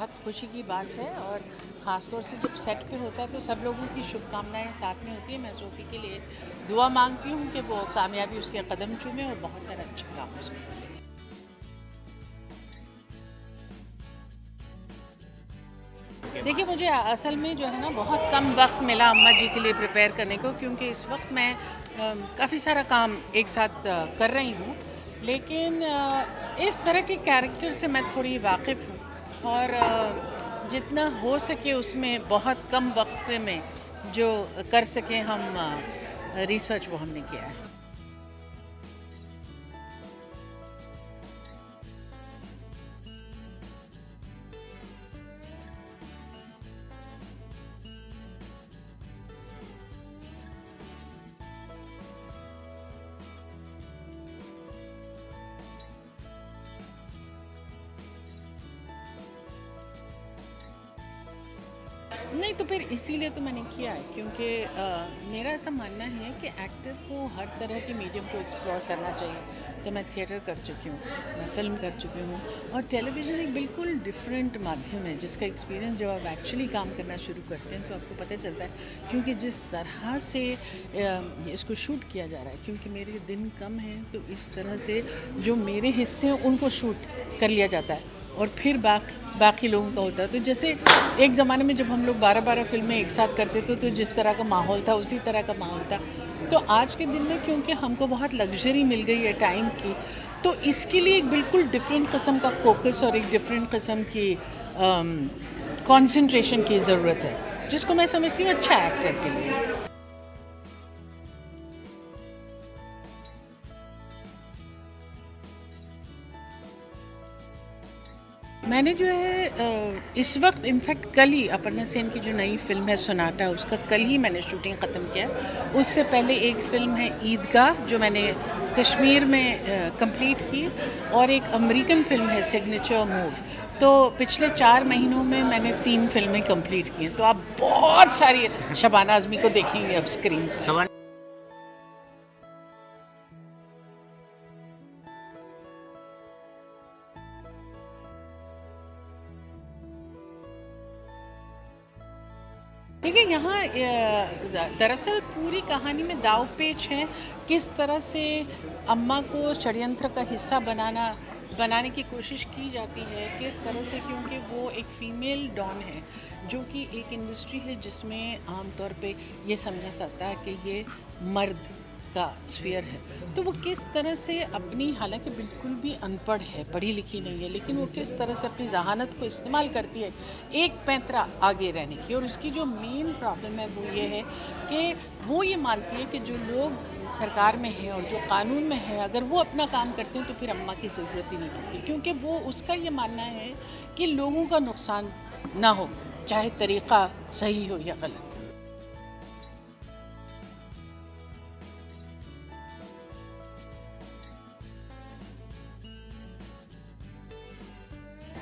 बहुत खुशी की बात है और ख़ास तौर से जब सेट पे होता है तो सब लोगों की शुभकामनाएं साथ में होती है। मैं सोफ़ी के लिए दुआ मांगती हूँ कि वो कामयाबी उसके कदम चूमे और बहुत सारा अच्छा काम उसको मिले। देखिए, मुझे असल में जो है ना बहुत कम वक्त मिला अम्मा जी के लिए प्रिपेयर करने को, क्योंकि इस वक्त मैं काफ़ी सारा काम एक साथ कर रही हूँ। लेकिन इस तरह के कैरेक्टर से मैं थोड़ी वाकिफ़ हूँ और जितना हो सके उसमें बहुत कम वक्त में जो कर सकें हम रिसर्च वो हमने किया है। नहीं तो फिर इसीलिए तो मैंने किया है, क्योंकि मेरा ऐसा मानना है कि एक्टर को हर तरह के मीडियम को एक्सप्लोर करना चाहिए। तो मैं थिएटर कर चुकी हूँ, मैं फिल्म कर चुकी हूँ और टेलीविज़न एक बिल्कुल डिफरेंट माध्यम है जिसका एक्सपीरियंस जब आप एक्चुअली काम करना शुरू करते हैं तो आपको पता चलता है। क्योंकि जिस तरह से इसको शूट किया जा रहा है, क्योंकि मेरे दिन कम हैं तो इस तरह से जो मेरे हिस्से हैं उनको शूट कर लिया जाता है और फिर बाकी लोगों का होता है। तो जैसे एक ज़माने में जब हम लोग 12-12 फिल्में एक साथ करते थे तो जिस तरह का माहौल था उसी तरह का माहौल था। तो आज के दिन में क्योंकि हमको बहुत लग्जरी मिल गई है टाइम की, तो इसके लिए एक बिल्कुल डिफरेंट किस्म का फोकस और एक डिफरेंट किस्म की कंसंट्रेशन की ज़रूरत है, जिसको मैं समझती हूँ अच्छा एक्टर के लिए। मैंने जो है इस वक्त इनफैक्ट कल ही अपर्णा सेन की जो नई फिल्म है सोनाटा, उसका कल ही मैंने शूटिंग ख़त्म किया। उससे पहले एक फ़िल्म है ईदगाह जो मैंने कश्मीर में कंप्लीट की और एक अमेरिकन फ़िल्म है सिग्नेचर मूव। तो पिछले 4 महीनों में मैंने 3 फिल्में कंप्लीट की हैं। तो आप बहुत सारी शबाना आज़मी को देखेंगे अब स्क्रीन पर। देखिए, यहाँ दरअसल पूरी कहानी में दाव पेच है किस तरह से अम्मा को षड्यंत्र का हिस्सा बनाने की कोशिश की जाती है, किस तरह से, क्योंकि वो एक फ़ीमेल डॉन है जो कि एक इंडस्ट्री है जिसमें आमतौर पे ये समझा जाता है कि ये मर्द का स्फीयर है। तो वो किस तरह से अपनी, हालांकि बिल्कुल भी अनपढ़ है, पढ़ी लिखी नहीं है, लेकिन वो किस तरह से अपनी जहानत को इस्तेमाल करती है एक पैंतरा आगे रहने की। और उसकी जो मेन प्रॉब्लम है वो ये है कि वो ये मानती है कि जो लोग सरकार में हैं और जो कानून में है, अगर वो अपना काम करते हैं तो फिर अम्मा की ज़रूरत ही नहीं पड़ती, क्योंकि वो, उसका ये मानना है कि लोगों का नुकसान ना हो, चाहे तरीक़ा सही हो या गलत।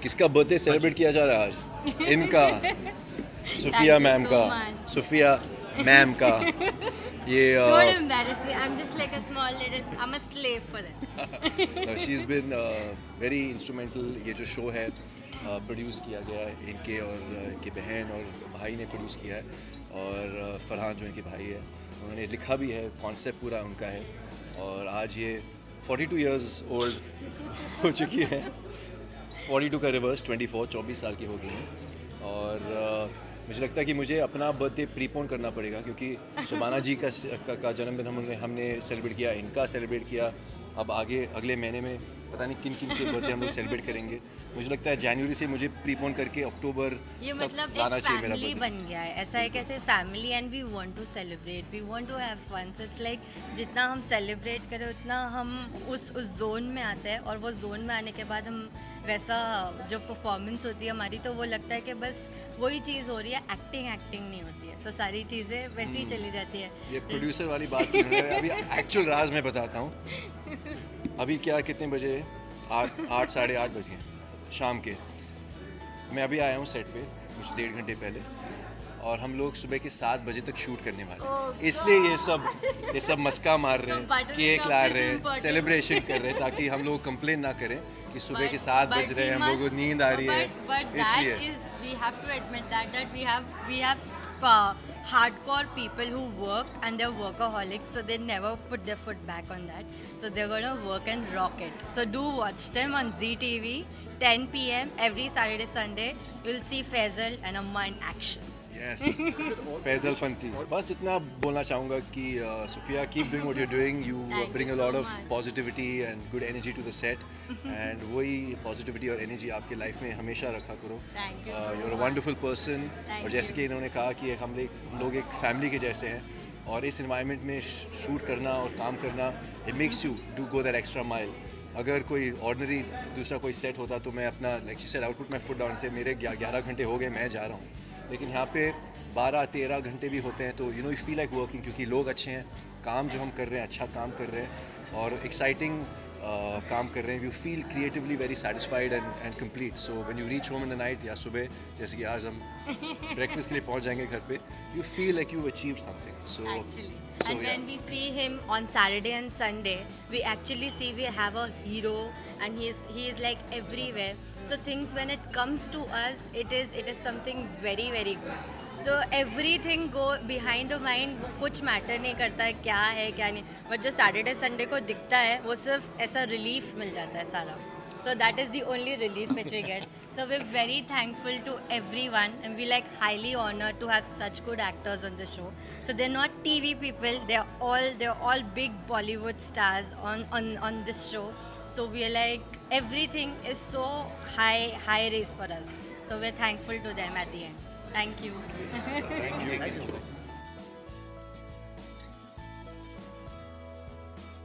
किसका बर्थडे सेलिब्रेट किया जा रहा है आज? इनका, सुफिया मैम का, सुफिया मैम का। ये Don't embarrass me. I'm just like a small little. I'm a slave for that. she's been very instrumental. ये जो शो है प्रोड्यूस किया गया है इनके और इनके बहन और भाई ने प्रोड्यूस किया है और फरहान जो इनके भाई है उन्होंने लिखा भी है, कॉन्सेप्ट पूरा उनका है। और आज ये 42 इयर्स ओल्ड हो चुकी है। 42 का रिवर्स 24 साल की हो गई हैं। और मुझे लगता है कि मुझे अपना बर्थडे प्रीपोन करना पड़ेगा, क्योंकि शबाना जी का जन्मदिन हमने सेलिब्रेट किया, इनका सेलिब्रेट किया। अब आगे अगले महीने में पता नहीं किन किन के बर्थडे हम लोग सेलिब्रेट करेंगे। मुझे लगता है जनवरी से मुझे प्रीपोन करके अक्टूबर ये तक मतलब आना एक चाहिए मेरा फैमिली बर्थडे। बन गया है, ऐसा है कैसे family and we want to celebrate, we want to have fun. So it's like जितना हम सेलिब्रेट करें उतना हम उस जोन में आते हैं, और वो जोन में आने के बाद हम वैसा जो परफॉर्मेंस होती है हमारी, तो वो लगता है कि बस वही चीज़ हो रही है, एक्टिंग नहीं होती है, तो सारी चीज़ें वैसे ही चली जाती है। ये प्रोड्यूसर वाली बात की है। अभी एक्चुअल राज मैं बताता हूँ। अभी क्या कितने बजे? 8 साढ़े 8 बजे शाम के। मैं अभी आया हूँ सेट पे कुछ 1.5 घंटे पहले और हम लोग सुबह के 7 बजे तक शूट करने वाले हैं। इसलिए ये सब मस्का मार रहे हैं, केक ला रहे हैं, सेलिब्रेशन कर रहे हैं, ताकि हम लोग कंप्लेन ना करें कि सुबह के 7 बज रहे हैं, हम लोगों को नींद आ रही है, but इसलिए that is, we have to admit that we have hardcore people who work and they're workaholics, so they never put their foot back on that. So they're gonna work and rock it. So do watch them on ZTV, 10 p.m. every Saturday, Sunday. You'll see Faisal and Amma in action. Yes Faisal Panthi. बस इतना बोलना चाहूँगा कि Sufiya keep doing what you doing, you bring a lot of positivity and good energy to the set, and वही positivity और energy आपके life में हमेशा रखा करो। You are a wonderful person, और जैसे कि इन्होंने कहा कि हम लोग एक फैमिली के जैसे हैं, और इस इन्वायरमेंट में शूट करना और काम करना, it makes you do go that extra mile. अगर कोई ऑर्डिनरी दूसरा कोई सेट होता तो मैं अपना like she said output my foot down से मेरे 11 घंटे हो गए, मैं जा रहा हूँ, लेकिन यहाँ पे 12-13 घंटे भी होते हैं, तो यू फील लाइक वर्किंग, क्योंकि लोग अच्छे हैं, काम जो हम कर रहे हैं अच्छा काम कर रहे हैं और एक्साइटिंग काम कर रहे हैं, you feel creatively very satisfied and complete. So when you reach home in the night या सुबह, जैसे कि आज हम ब्रेकफास्ट के लिए पहुँच जाएंगे घर पे, you feel like you achieve something. So And when we see him on Saturday and Sunday, we actually see we have a hero, and he is like everywhere. So things when it comes to us, it is something very very good. So everything go behind the mind, वो कुछ matter नहीं करता है क्या है क्या नहीं, but जो सैटरडे संडे को दिखता है वो सिर्फ ऐसा रिलीफ मिल जाता है सारा. So that is the only relief which we get. So we're very thankful to everyone, and we like highly honored to have such good actors on the show. So they're not TV people; they're all big Bollywood stars on this show. So we're like everything is so high race for us. So we're thankful to them at the end. Thank you. Thank you.